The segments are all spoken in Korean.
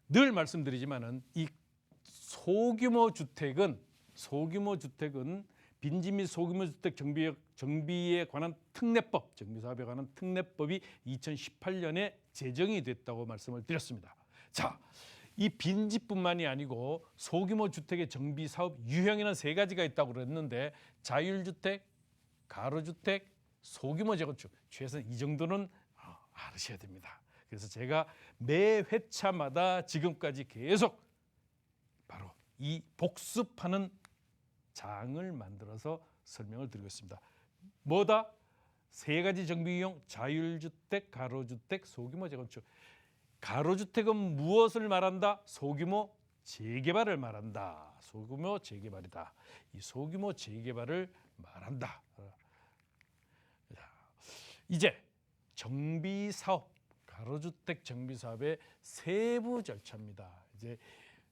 늘 말씀드리지만은 이 소규모 주택은 빈집 및 소규모 주택 정비에 관한 특례법, 정비사업에 관한 특례법이 2018년에 제정이 됐다고 말씀을 드렸습니다. 자, 이 빈집뿐만이 아니고 소규모 주택의 정비 사업 유형에는 세 가지가 있다고 그랬는데 자율주택, 가로주택, 소규모 재건축 최소한 이 정도는 알으셔야 됩니다. 그래서 제가 매 회차마다 지금까지 계속 바로 이 복습하는 장을 만들어서 설명을 드리고 있습니다. 뭐다? 세 가지 정비 유형, 자율주택, 가로주택, 소규모 재건축. 가로주택은 무엇을 말한다? 소규모 재개발을 말한다. 소규모 재개발이다. 이 소규모 재개발을 말한다. 이제 정비사업, 가로주택 정비사업의 세부 절차입니다. 이제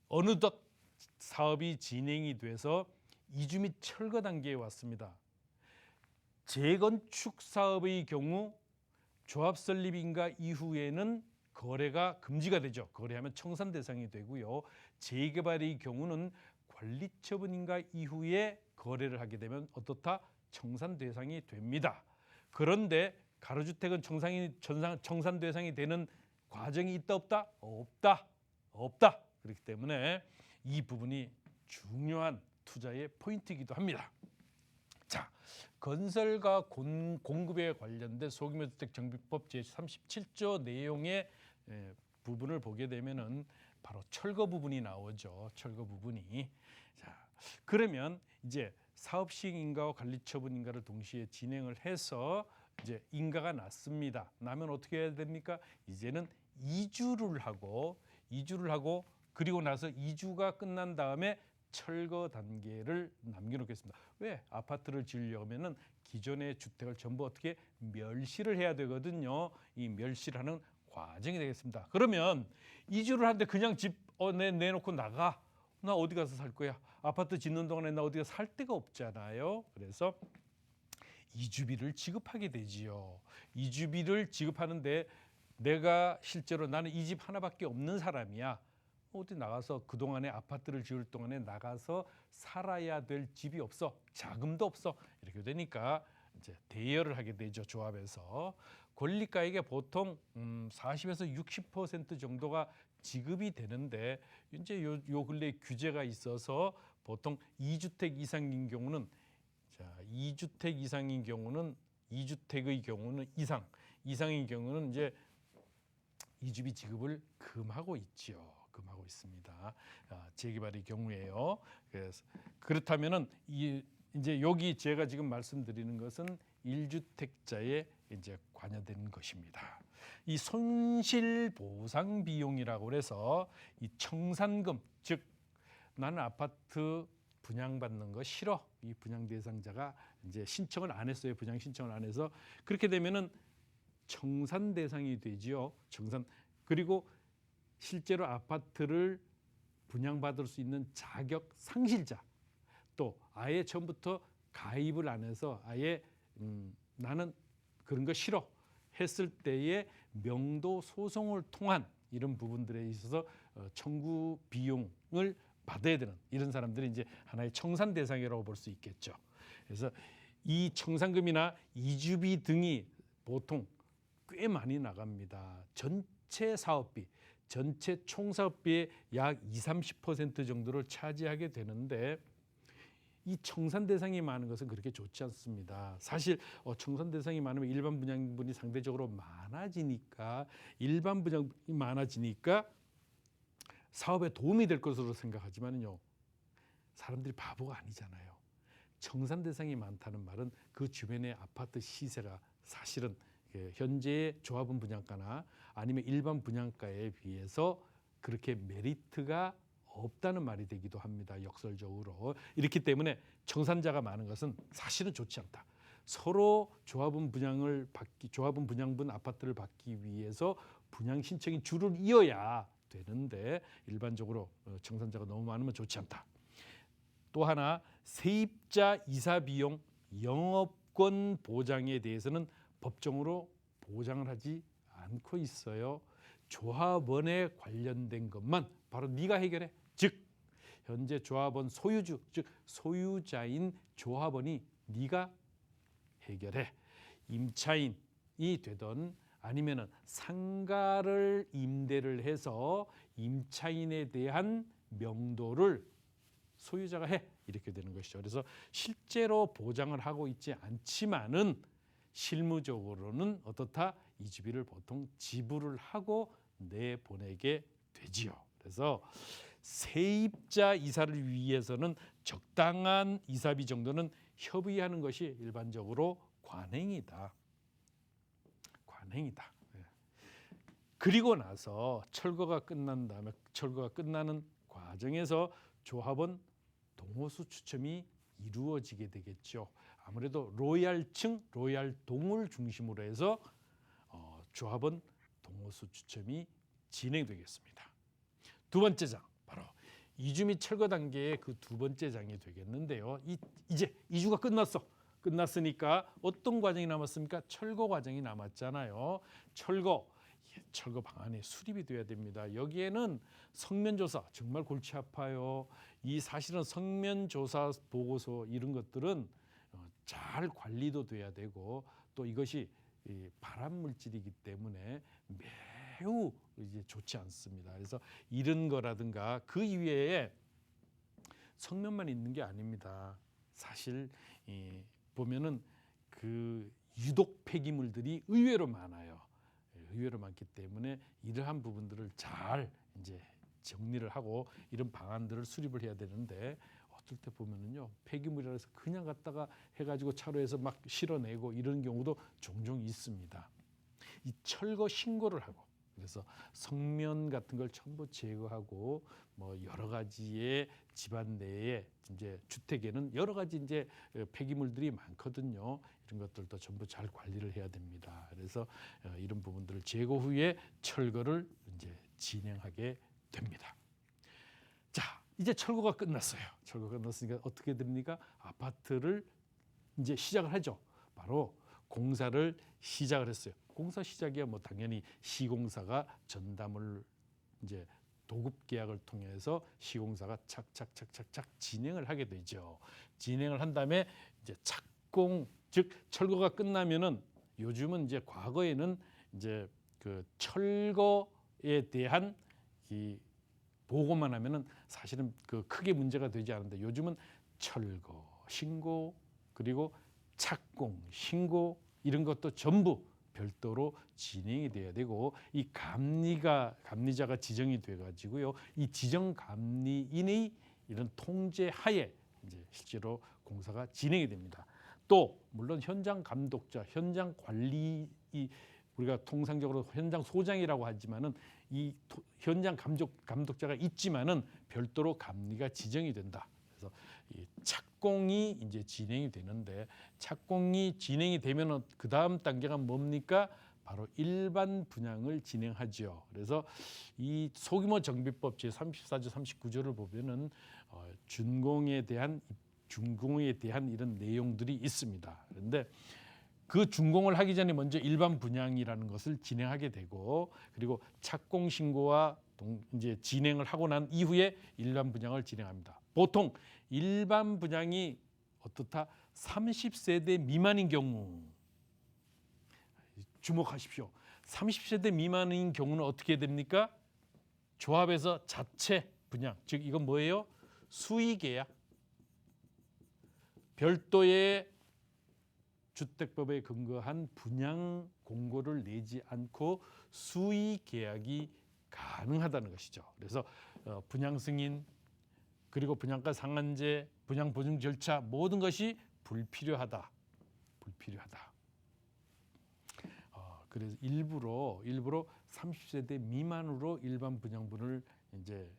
어느덧 사업이 진행이 돼서 이주 및 철거 단계에 왔습니다. 재건축 사업의 경우 조합 설립 인가 이후에는 거래가 금지가 되죠. 거래하면 청산 대상이 되고요. 재개발의 경우는 관리 처분 인가 이후에 거래를 하게 되면 어떻다? 청산 대상이 됩니다. 그런데 가로주택은 청산 대상이 되는 과정이 있다 없다? 없다. 그렇기 때문에 이 부분이 중요한 투자의 포인트이기도 합니다. 자, 건설과 공급에 관련된 소규모 주택 정비법 제37조 내용의 부분을 보게 되면은 바로 철거 부분이 나오죠. 철거 부분이. 자, 그러면 이제 사업 시행 인가와 관리 처분 인가를 동시에 진행을 해서 이제 인가가 났습니다. 나면 어떻게 해야 됩니까? 이제는 이주를 하고 그리고 나서 이주가 끝난 다음에 철거 단계를 남겨놓겠습니다. 왜? 아파트를 지으려면은 기존의 주택을 전부 어떻게 멸실을 해야 되거든요. 이 멸실하는 과정이 되겠습니다. 그러면 이주를 하는데 그냥 집 내놓고 나가. 나 어디 가서 살 거야? 아파트 짓는 동안에 나 어디 가서 살 데가 없잖아요. 그래서 이주비를 지급하게 되지요. 이주비를 지급하는데 내가 실제로 나는 이 집 하나밖에 없는 사람이야. 어디 나가서 그동안에 아파트를 지을 동안에 나가서 살아야 될 집이 없어. 자금도 없어. 이렇게 되니까 이제 대여를 하게 되죠. 조합에서. 권리가액의 보통 40에서 60% 정도가 지급이 되는데 이제 요 근래 규제가 있어서 보통 2주택 이상인 경우는 2주택 이상인 경우는 2주택의 경우는 이상인 경우는 이제 이주비 지급을 금하고 있지요. 금하고 있습니다. 재개발의 경우에요. 그래서 그렇다면은 이제 여기 제가 지금 말씀드리는 것은 1주택자에 이제 관여되는 것입니다. 이 손실 보상 비용이라고 해서 이 청산금, 즉 나는 아파트 분양받는 거 싫어. 이 분양 대상자가 이제 신청을 안 했어요. 분양 신청을 안 해서 그렇게 되면은 청산 대상이 되지요. 그리고 실제로 아파트를 분양받을 수 있는 자격 상실자, 또 아예 처음부터 가입을 안 해서 아예 나는 그런 거 싫어 했을 때의 명도 소송을 통한 이런 부분들에 있어서 청구 비용을 받아야 되는 이런 사람들이 이제 하나의 청산 대상이라고 볼 수 있겠죠. 그래서 이 청산금이나 이주비 등이 보통 꽤 많이 나갑니다. 전체 사업비, 전체 총사업비의 약 20-30% 정도를 차지하게 되는데 이 청산 대상이 많은 것은 그렇게 좋지 않습니다. 사실 청산 대상이 많으면 일반 분양분이 상대적으로 많아지니까 사업에 도움이 될 것으로 생각하지만요. 사람들이 바보가 아니잖아요. 청산 대상이 많다는 말은 그 주변의 아파트 시세가 사실은 현재의 조합원 분양가나 아니면 일반 분양가에 비해서 그렇게 메리트가 없다는 말이 되기도 합니다. 역설적으로. 이렇기 때문에 청산자가 많은 것은 사실은 좋지 않다. 서로 조합원 분양분 아파트를 받기 위해서 분양 신청이 줄을 이어야 되는데 일반적으로 청산자가 너무 많으면 좋지 않다. 또 하나 세입자 이사 비용 영업권 보장에 대해서는 법정으로 보장을 하지 않고 있어요. 조합원에 관련된 것만 바로 네가 해결해. 즉 현재 조합원 소유주, 즉 소유자인 조합원이 네가 해결해. 임차인이 되든 아니면은 상가를 임대를 해서 임차인에 대한 명도를 소유자가 해. 이렇게 되는 것이죠. 그래서 실제로 보장을 하고 있지 않지만은 실무적으로는 어떻다? 이주비를 보통 지불을 하고 내보내게 되지요. 그래서 세입자 이사를 위해서는 적당한 이사비 정도는 협의하는 것이 일반적으로 관행이다. 관행이다. 그리고 나서 철거가 끝난 다음에 철거가 끝나는 과정에서 조합원 동호수 추첨이 이루어지게 되겠죠. 아무래도 로얄층, 로얄동을 중심으로 해서 조합원 동호수 추첨이 진행되겠습니다. 두 번째 장, 바로 이주 및 철거 단계의 그 두 번째 장이 되겠는데요. 이제 이주가 끝났으니까 어떤 과정이 남았습니까? 철거 과정이 남았잖아요. 철거 방안이 수립이 돼야 됩니다. 여기에는 성면조사 정말 골치 아파요. 이 사실은 성면조사 보고서 이런 것들은 잘 관리도 돼야 되고 또 이것이 발암 물질이기 때문에 매우 이제 좋지 않습니다. 그래서 이런 거라든가 그 이외에 성면만 있는 게 아닙니다. 사실 보면은 그 유독 폐기물들이 의외로 많아요. 의외로 많기 때문에 이러한 부분들을 잘 이제 정리를 하고 이런 방안들을 수립을 해야 되는데 어떨 때 보면은요 폐기물이라 해서 그냥 갖다가 해가지고 차로에서 막 실어내고 이런 경우도 종종 있습니다. 이 철거 신고를 하고 그래서 성면 같은 걸 전부 제거하고 뭐 여러 가지의 집안 내에 이제 주택에는 여러 가지 이제 폐기물들이 많거든요. 이런 것들도 전부 잘 관리를 해야 됩니다. 그래서 이런 부분들을 제거 후에 철거를 이제 진행하게 됩니다. 자, 이제 철거가 끝났어요. 철거가 끝났으니까 어떻게 됩니까? 아파트를 이제 시작을 하죠. 바로 공사를 시작을 했어요. 공사 시작이야 뭐 당연히 시공사가 전담을 이제 도급 계약을 통해서 시공사가 착착착착착 진행을 하게 되죠. 진행을 한 다음에 이제 착공 즉 철거가 끝나면은 요즘은 이제 과거에는 이제 그 철거에 대한 이 보고만 하면은 사실은 그 크게 문제가 되지 않는데 요즘은 철거 신고 그리고 착공 신고 이런 것도 전부 별도로 진행이 돼야 되고 이 감리자가 지정이 돼 가지고요. 이 지정 감리인의 이런 통제 하에 이제 실제로 공사가 진행이 됩니다. 또 물론 현장 감독자, 현장 관리 우리가 통상적으로 현장 소장이라고 하지만은 이 현장 감독자가 있지만은 별도로 감리가 지정이 된다. 그래서 이 착공이 이제 진행이 되는데 착공이 진행이 되면은 그 다음 단계가 뭡니까? 바로 일반 분양을 진행하죠. 그래서 이 소규모 정비법 제34조 39조를 보면은 준공에 대한 이런 내용들이 있습니다. 그런데 그 준공을 하기 전에 먼저 일반 분양이라는 것을 진행하게 되고 그리고 착공 신고와 이제 진행을 하고 난 이후에 일반 분양을 진행합니다. 보통 일반 분양이 어떻다? 30세대 미만인 경우 주목하십시오. 30세대 미만인 경우는 어떻게 됩니까? 조합에서 자체 분양, 즉 이건 뭐예요? 수의계약, 별도의 주택법에 근거한 분양 공고를 내지 않고 수의 계약이 가능하다는 것이죠. 그래서 분양 승인 그리고 분양가 상한제, 분양 보증 절차 모든 것이 불필요하다. 그래서 일부러 30세대 미만으로 일반 분양분을 이제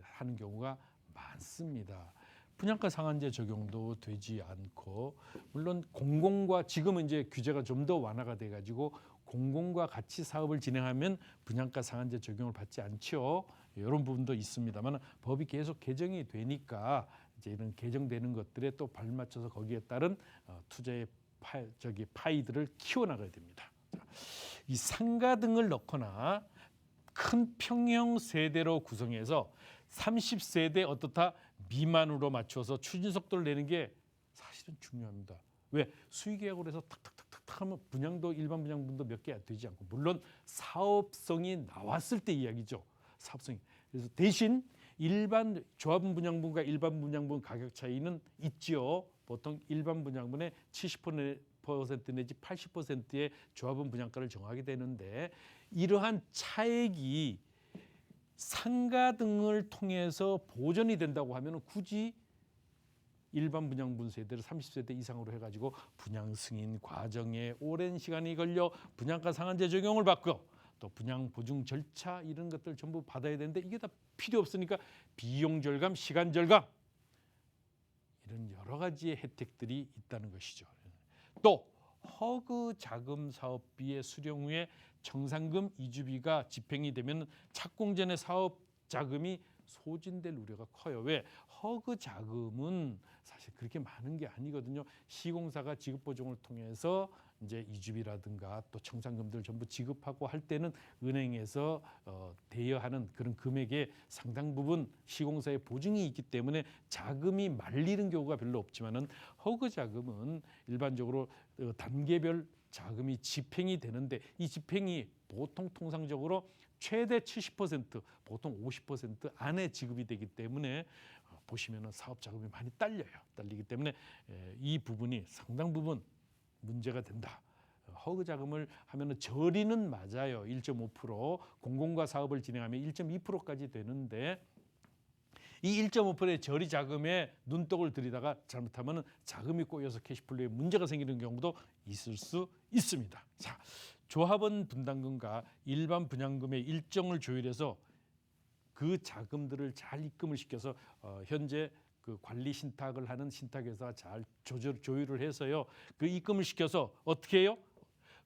하는 경우가 많습니다. 분양가 상한제 적용도 되지 않고 물론 공공과 지금은 이제 규제가 좀 더 완화가 돼가지고 공공과 같이 사업을 진행하면 분양가 상한제 적용을 받지 않죠. 이런 부분도 있습니다만 법이 계속 개정이 되니까 이제 이런 개정되는 것들에 또 발맞춰서 거기에 따른 투자의 파이들을 키워나가야 됩니다. 이 상가 등을 넣거나 큰 평형 세대로 구성해서 30세대 어떻다 미만으로 맞춰서 추진 속도를 내는 게 사실은 중요합니다. 왜? 수의계약으로 해서 탁탁탁탁 하면 분양도 일반 분양분도 몇 개 되지 않고, 물론 사업성이 나왔을 때 이야기죠. 사업성이. 그래서 대신 일반 조합원 분양분과 일반 분양분 가격 차이는 있죠. 보통 일반 분양분의 70% 내지 80%의 조합원 분양가를 정하게 되는데, 이러한 차액이 상가 등을 통해서 보전이 된다고 하면 굳이 일반 분양분 세대를 30세대 이상으로 해가지고 분양 승인 과정에 오랜 시간이 걸려 분양가 상한제 적용을 받고 또 분양 보증 절차 이런 것들 전부 받아야 되는데, 이게 다 필요 없으니까 비용 절감, 시간 절감 이런 여러 가지의 혜택들이 있다는 것이죠. 또 허그 자금 사업비의 수령 후에 정상금 이주비가 집행이 되면 착공전의 사업 자금이 소진될 우려가 커요. 왜? 허그 자금은 사실 그렇게 많은 게 아니거든요. 시공사가 지급 보증을 통해서 이제 이주비라든가 또 청산금들을 전부 지급하고 할 때는 은행에서 대여하는 그런 금액의 상당 부분 시공사의 보증이 있기 때문에 자금이 말리는 경우가 별로 없지만은, 허그 자금은 일반적으로 단계별 자금이 집행이 되는데, 이 집행이 보통 통상적으로 최대 70%, 보통 50% 안에 지급이 되기 때문에 보시면은 사업 자금이 많이 딸리기 때문에 이 부분이 상당 부분 문제가 된다. 허그 자금을 하면은 저리는 맞아요. 1.5%, 공공과 사업을 진행하면 1.2%까지 되는데, 이 1.5%의 저리 자금에 눈독을 들이다가 잘못하면 자금이 꼬여서 캐시플로우에 문제가 생기는 경우도 있을 수 있습니다. 자, 조합원 분담금과 일반 분양금의 일정을 조율해서 그 자금들을 잘 입금을 시켜서 현재 그 관리 신탁을 하는 신탁회사 잘 조율을 해서요, 그 입금을 시켜서 어떻게 해요?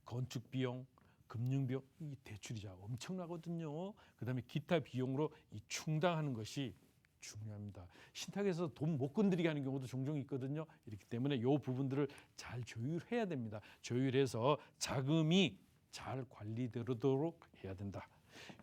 건축 비용, 금융 비용, 이 대출이자 엄청나거든요. 그다음에 기타 비용으로 이 충당하는 것이 중요합니다. 신탁에서 돈 못 건드리게 하는 경우도 종종 있거든요. 이렇기 때문에 이 부분들을 잘 조율해야 됩니다. 조율해서 자금이 잘 관리되도록 해야 된다.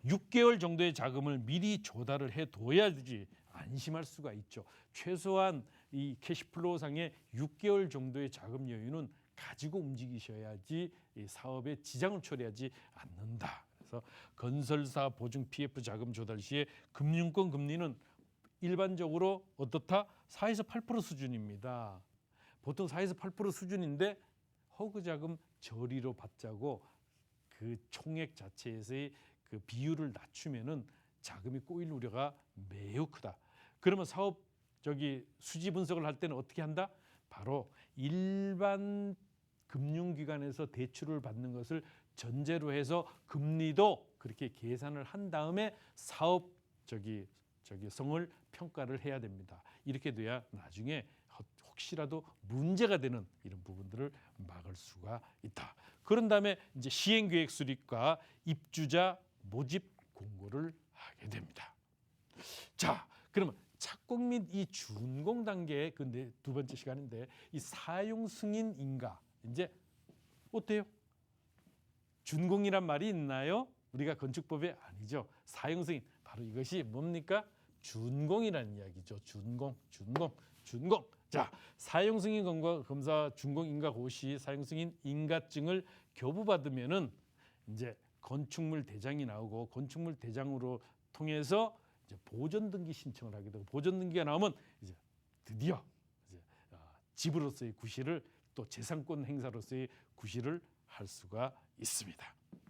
6개월 정도의 자금을 미리 조달을 해둬야지 안심할 수가 있죠. 최소한 이 캐시플로우 상의 6개월 정도의 자금 여유는 가지고 움직이셔야지 이 사업에 지장을 초래하지 않는다. 그래서 건설사 보증 PF 자금 조달 시에 금융권 금리는 일반적으로 어떻다? 4에서 8% 수준입니다. 보통 4에서 8% 수준인데 허그 자금 저리로 받자고 그 총액 자체에서의 그 비율을 낮추면은 자금이 꼬일 우려가 매우 크다. 그러면 사업 수지 분석을 할 때는 어떻게 한다? 바로 일반 금융기관에서 대출을 받는 것을 전제로 해서 금리도 그렇게 계산을 한 다음에 사업 성을 평가를 해야 됩니다. 이렇게 돼야 나중에 혹시라도 문제가 되는 이런 부분들을 막을 수가 있다. 그런 다음에 이제 시행계획 수립과 입주자 모집 공고를 하게 됩니다. 자, 그러면 착공 및 이 준공 단계의 근데 두 번째 시간인데, 이 사용 승인 인가 이제 어때요? 준공이란 말이 있나요? 우리가 건축법에 아니죠. 사용 승인, 바로 이것이 뭡니까? 준공이라는 이야기죠. 준공. 자, 사용 승인 검사 준공 인가 고시 사용 승인 인가증을 교부받으면은 이제 건축물 대장이 나오고, 건축물 대장으로 통해서 이제 보존 등기 신청을 하게 되고, 보존 등기가 나오면 이제 드디어 이제 집으로서의 구실을, 또 재산권 행사로서의 구실을 할 수가 있습니다.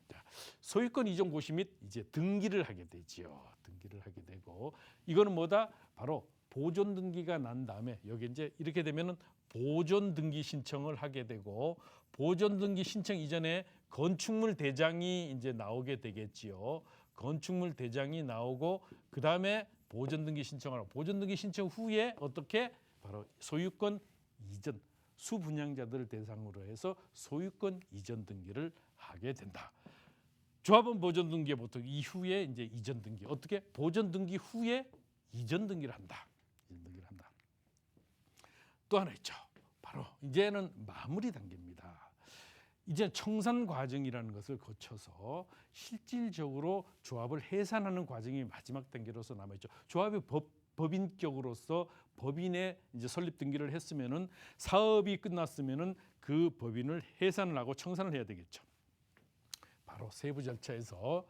자, 소유권 이전 고시 및 이제 등기를 하게 되지요. 등기를 하게 되고, 이거는 뭐다? 바로 보존 등기가 난 다음에 여기 이제 이렇게 되면은 보존 등기 신청을 하게 되고, 보존 등기 신청 이전에 건축물 대장이 이제 나오게 되겠지요. 건축물 대장이 나오고, 그 다음에 보존 등기 신청을 하고, 보존 등기 신청 후에 어떻게? 바로 소유권 이전, 수분양자들을 대상으로 해서 소유권 이전 등기를 하게 된다. 조합원 보존 등기에 보통 이후에 이제 이전 등기, 어떻게? 보존 등기 후에 이전 등기를 한다. 이전 등기를 한다. 또 하나 있죠. 바로 이제는 마무리 단계입니다. 이제 청산 과정이라는 것을 거쳐서 실질적으로 조합을 해산하는 과정이 마지막 단계로서 남아있죠. 조합의 법인격으로서 법인의 이제 설립 등기를 했으면은 사업이 끝났으면은 그 법인을 해산을 하고 청산을 해야 되겠죠. 바로 세부 절차에서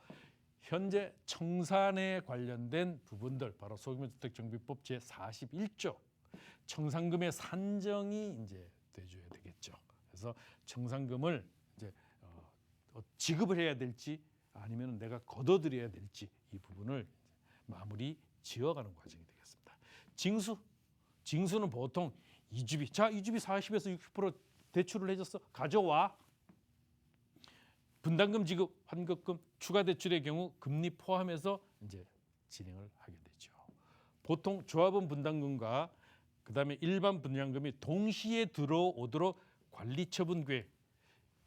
현재 청산에 관련된 부분들, 바로 소규모주택정비법 제41조 청산금의 산정이 이제 돼줘야 되겠죠. 그래서 청산금을 이제 지급을 해야 될지 아니면 내가 걷어들여야 될지 이 부분을 마무리 지어가는 과정이 되겠습니다. 징수는 보통 이주비. 자, 이주비 40에서 60% 대출을 해줬어. 가져와. 분담금 지급, 환급금, 추가 대출의 경우 금리 포함해서 이제 진행을 하게 되죠. 보통 조합원 분담금과 그다음에 일반 분양금이 동시에 들어오도록 관리처분 계획,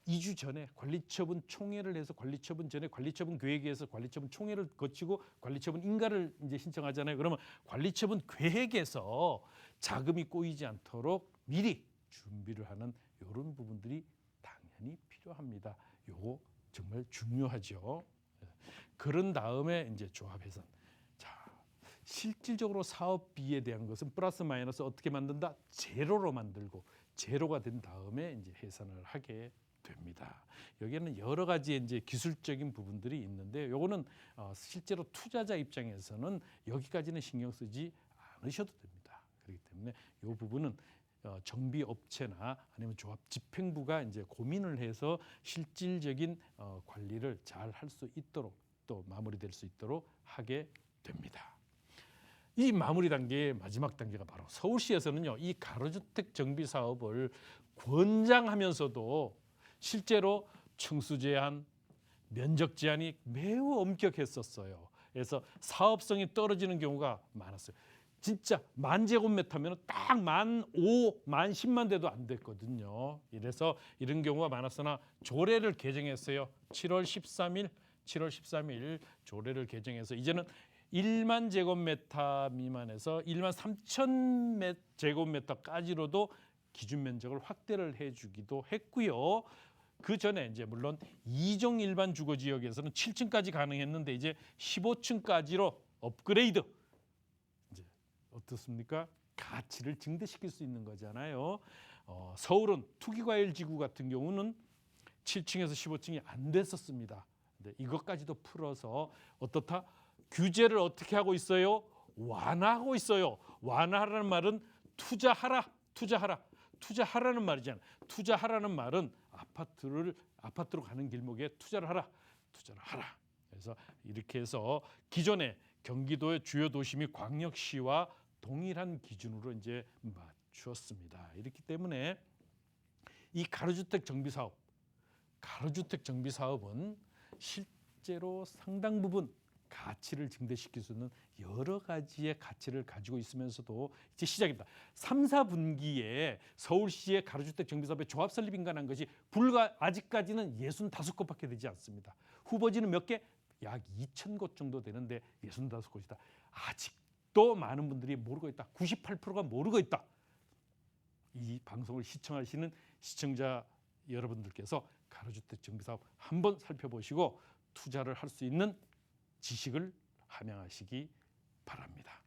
2주 전에 관리처분 총회를 해서 관리처분 전에 관리처분 계획에서 관리처분 총회를 거치고 관리처분 인가를 이제 신청하잖아요. 그러면 관리처분 계획에서 자금이 꼬이지 않도록 미리 준비를 하는 이런 부분들이 당연히 필요합니다. 요거 정말 중요하죠. 그런 다음에 이제 조합 해산. 자, 실질적으로 사업비에 대한 것은 플러스 마이너스 어떻게 만든다? 제로로 만들고 제로가 된 다음에 이제 해산을 하게 됩니다. 여기에는 여러 가지 이제 기술적인 부분들이 있는데 요거는 실제로 투자자 입장에서는 여기까지는 신경 쓰지 않으셔도 됩니다. 그렇기 때문에 이 부분은 정비업체나 아니면 조합 집행부가 이제 고민을 해서 실질적인 관리를 잘 할 수 있도록 또 마무리될 수 있도록 하게 됩니다. 이 마무리 단계의 마지막 단계가 바로 서울시에서는요, 이 가로주택 정비 사업을 권장하면서도 실제로 층수 제한, 면적 제한이 매우 엄격했었어요. 그래서 사업성이 떨어지는 경우가 많았어요. 진짜 10,000제곱미터면 딱 15,000, 10,000만 대도 안 됐거든요. 이래서 이런 경우가 많았으나 조례를 개정했어요. 7월 13일 조례를 개정해서 이제는 1만 제곱미터 미만에서 1만 3천 제곱미터까지로도 기준 면적을 확대를 해주기도 했고요. 그 전에 이제 물론 2종 일반 주거 지역에서는 7층까지 가능했는데 이제 15층까지로 업그레이드. 이제 어떻습니까? 가치를 증대시킬 수 있는 거잖아요. 서울은 투기과열지구 같은 경우는 7층에서 15층이 안 됐었습니다. 근데 이것까지도 풀어서 어떻다? 규제를 어떻게 하고 있어요? 완화하고 있어요. 완화하라는 말은 투자하라는 말이잖아요. 투자하라는 말은 아파트로 가는 길목에 투자를 하라. 그래서 이렇게 해서 기존의 경기도의 주요 도시 및 광역시와 동일한 기준으로 이제 맞추었습니다. 이렇기 때문에 이 가로주택 정비 사업은 실제로 상당 부분 가치를 증대시킬 수 있는 여러 가지의 가치를 가지고 있으면서도 이제 시작입니다. 3, 4분기에 서울시의 가로주택 정비사업의 조합 설립 인가한 것이 아직까지는 65곳밖에 되지 않습니다. 후보지는 몇 개? 약 2,000곳 정도 되는데 65곳이다. 아직도 많은 분들이 모르고 있다. 98%가 모르고 있다. 이 방송을 시청하시는 시청자 여러분들께서 가로주택 정비사업 한번 살펴보시고 투자를 할 수 있는 지식을 함양하시기 바랍니다.